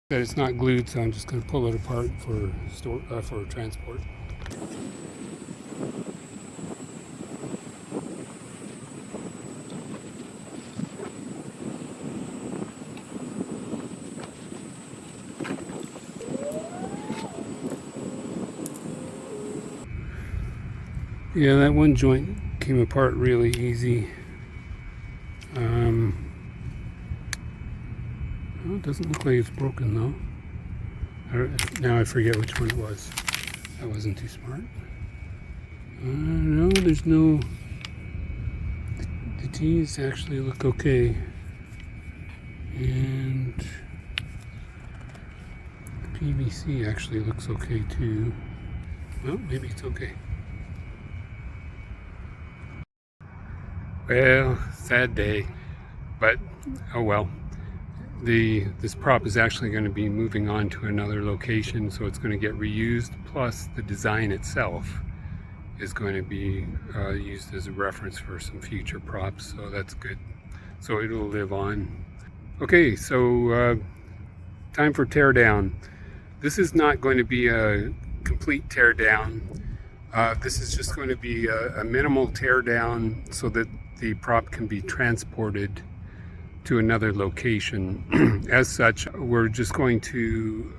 That it's not glued, so I'm just going to pull it apart for transport. Yeah, that one joint came apart really easy. Well, it doesn't look like it's broken though. Now I forget which one it was. I wasn't too smart. No, there's no. The T's actually look okay, and the PVC actually looks okay too. Well, maybe it's okay. Well, sad day, but oh well. This prop is actually going to be moving on to another location, so it's going to get reused. Plus, the design itself is going to be used as a reference for some future props, so that's good. So it'll live on. Okay, so time for tear down. This is not going to be a complete tear down. This is just going to be a minimal tear down so that the prop can be transported to another location. As such, we're just going to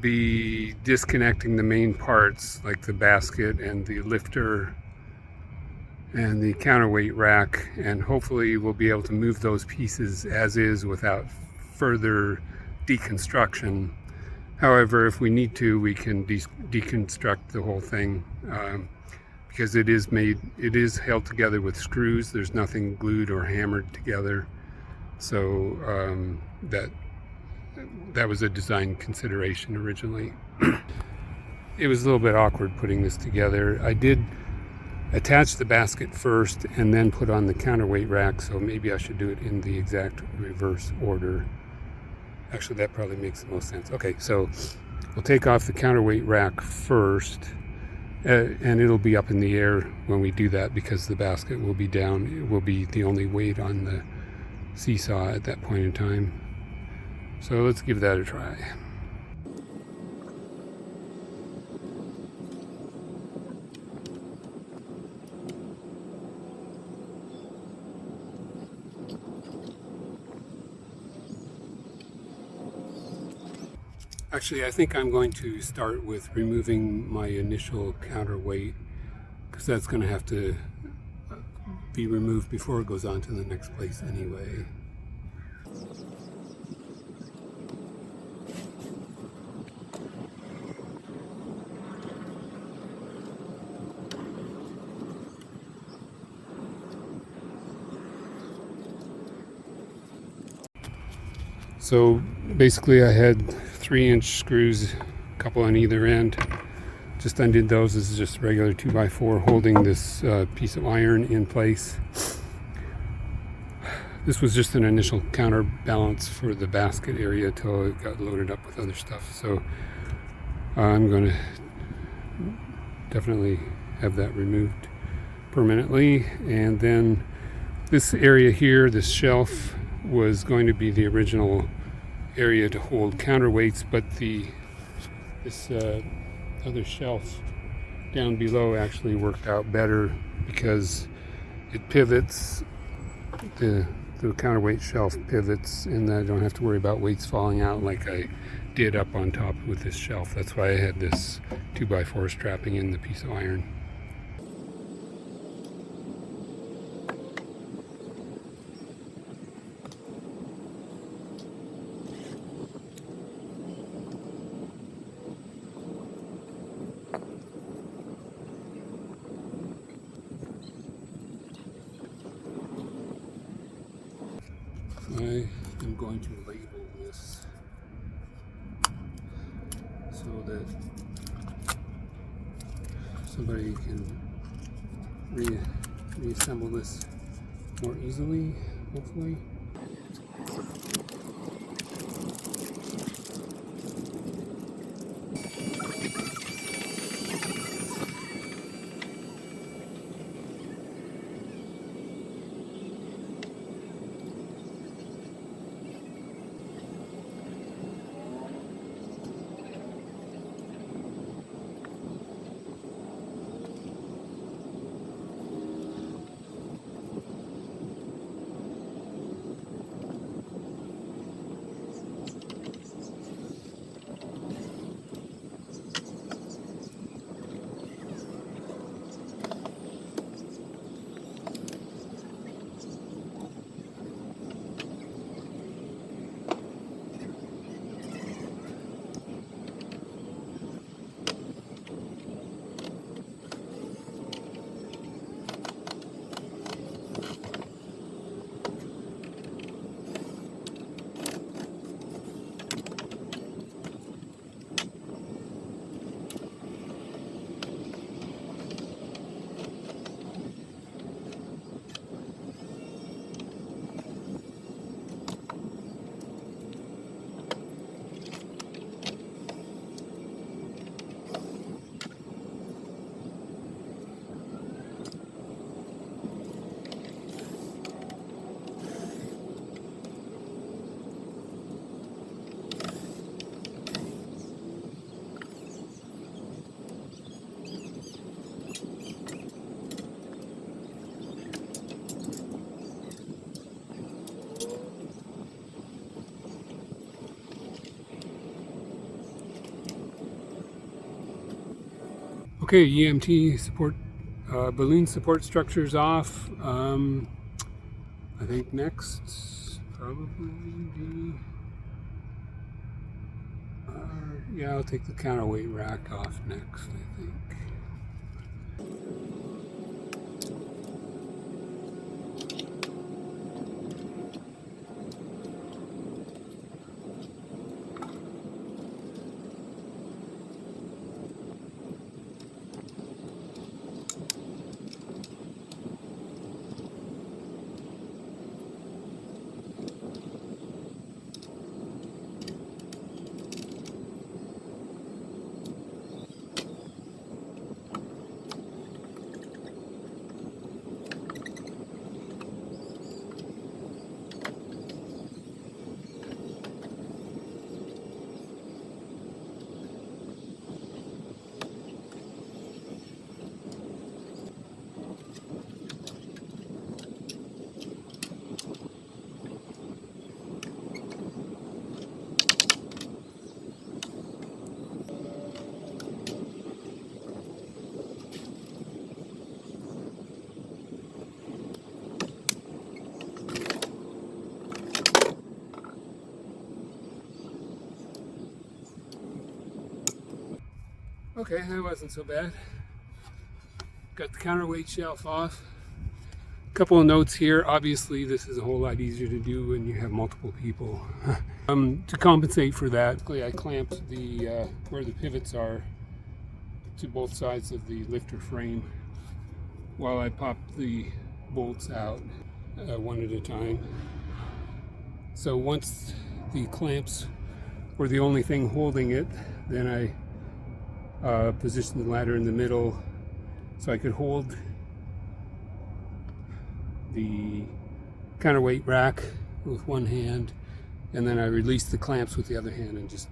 be disconnecting the main parts like the basket and the lifter and the counterweight rack, and hopefully we'll be able to move those pieces as is without further deconstruction. However, if we need to, we can deconstruct the whole thing because it is held together with screws. There's nothing glued or hammered together. So that was a design consideration originally. It was a little bit awkward putting this together. I did attach the basket first and then put on the counterweight rack, so maybe I should do it in the exact reverse order. Actually, that probably makes the most sense. Okay, so we'll take off the counterweight rack first, and it'll be up in the air when we do that because the basket will be down. It will be the only weight on the seesaw at that point in time. So let's give that a try. Actually, I think I'm going to start with removing my initial counterweight because that's going to have to be removed before it goes on to the next place anyway. So basically I had 3-inch screws, a couple on either end. Just undid those. This is just regular 2x4 holding this piece of iron in place. This was just an initial counterbalance for the basket area till it got loaded up with other stuff. So I'm going to definitely have that removed permanently. And then this area here, this shelf, was going to be the original area to hold counterweights, but this other shelf down below actually worked out better because it pivots. The counterweight shelf pivots, and I don't have to worry about weights falling out like I did up on top with this shelf. That's why I had this 2x4 strapping in the piece of iron. I am going to label this so that somebody can reassemble this more easily, hopefully. Okay, EMT support, balloon support structures off. I think next probably be, yeah, I'll take the counterweight rack off next, I think. Okay, that wasn't so bad. Got the counterweight shelf off. A couple of notes here. Obviously, this is a whole lot easier to do when you have multiple people. To compensate for that, I clamped the where the pivots are to both sides of the lifter frame while I popped the bolts out one at a time. So once the clamps were the only thing holding it, then I positioned the ladder in the middle so I could hold the counterweight rack with one hand, and then I released the clamps with the other hand and just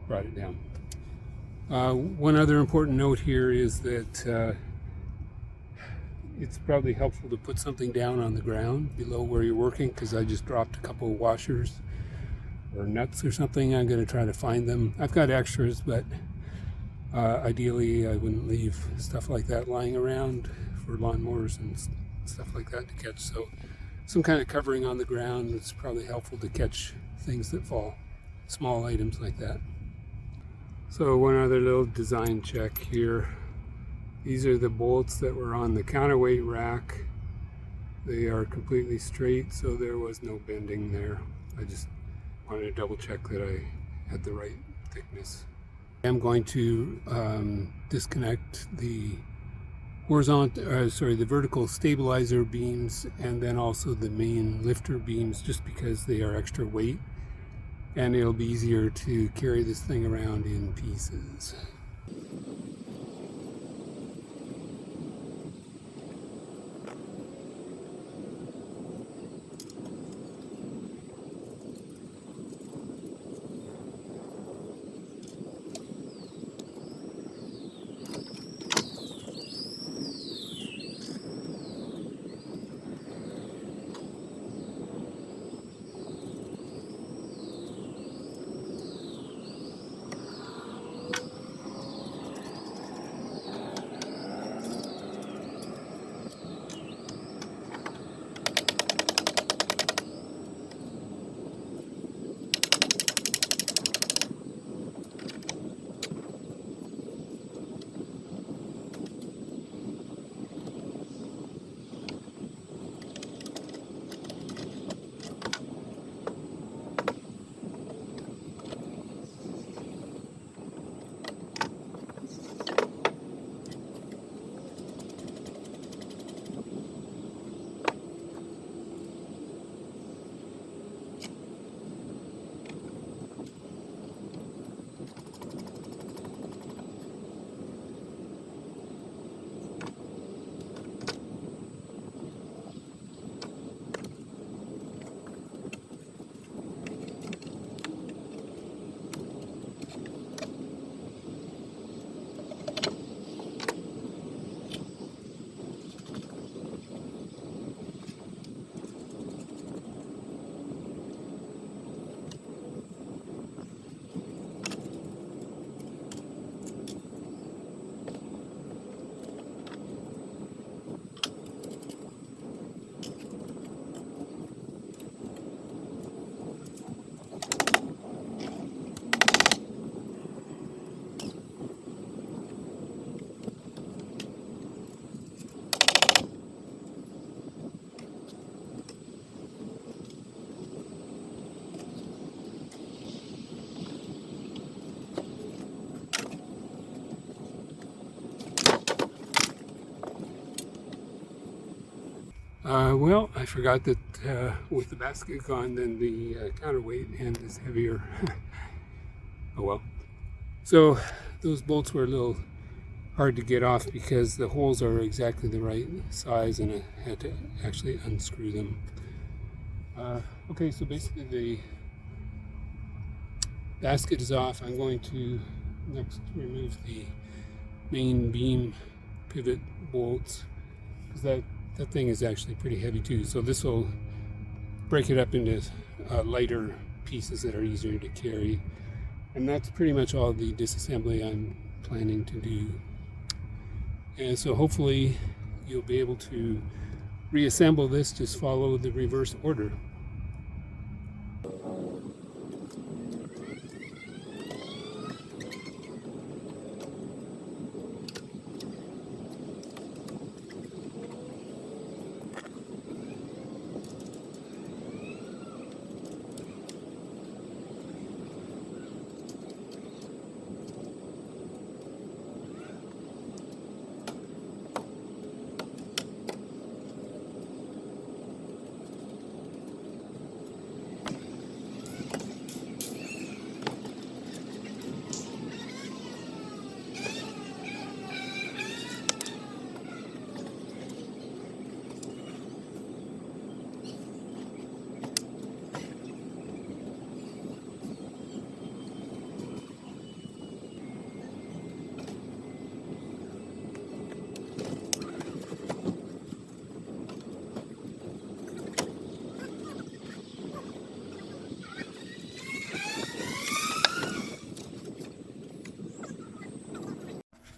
brought it down. One other important note here is that it's probably helpful to put something down on the ground below where you're working, because I just dropped a couple of washers or nuts or something. I'm going to try to find them. I've got extras, but ideally I wouldn't leave stuff like that lying around for lawnmowers and stuff like that to catch. So some kind of covering on the ground is probably helpful to catch things that fall, small items like that. So one other little design check here. These are the bolts that were on the counterweight rack. They are completely straight, so there was no bending there. I just wanted to double check that I had the right thickness. I'm going to disconnect the the vertical stabilizer beams, and then also the main lifter beams, just because they are extra weight, and it'll be easier to carry this thing around in pieces. Well, I forgot that with the basket gone, then the counterweight end is heavier. Oh well. So those bolts were a little hard to get off because the holes are exactly the right size, and I had to actually unscrew them. Okay, so basically the basket is off. I'm going to next remove the main beam pivot bolts, because that thing is actually pretty heavy too. So this will break it up into lighter pieces that are easier to carry. And that's pretty much all the disassembly I'm planning to do. And so hopefully you'll be able to reassemble this, just follow the reverse order.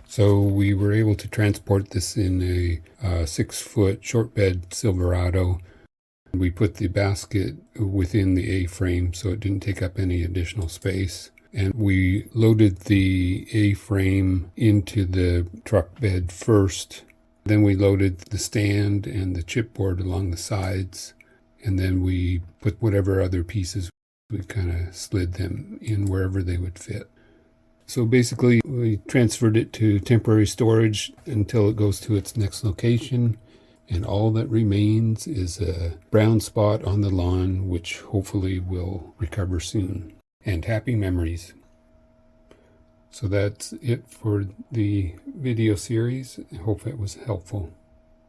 So we were able to transport this in a 6-foot short bed Silverado. We put the basket within the A-frame so it didn't take up any additional space. And we loaded the A-frame into the truck bed first. Then we loaded the stand and the chipboard along the sides. And then we put whatever other pieces, we kind of slid them in wherever they would fit. So basically, we transferred it to temporary storage until it goes to its next location. And all that remains is a brown spot on the lawn, which hopefully will recover soon. And happy memories. So that's it for the video series. I hope it was helpful.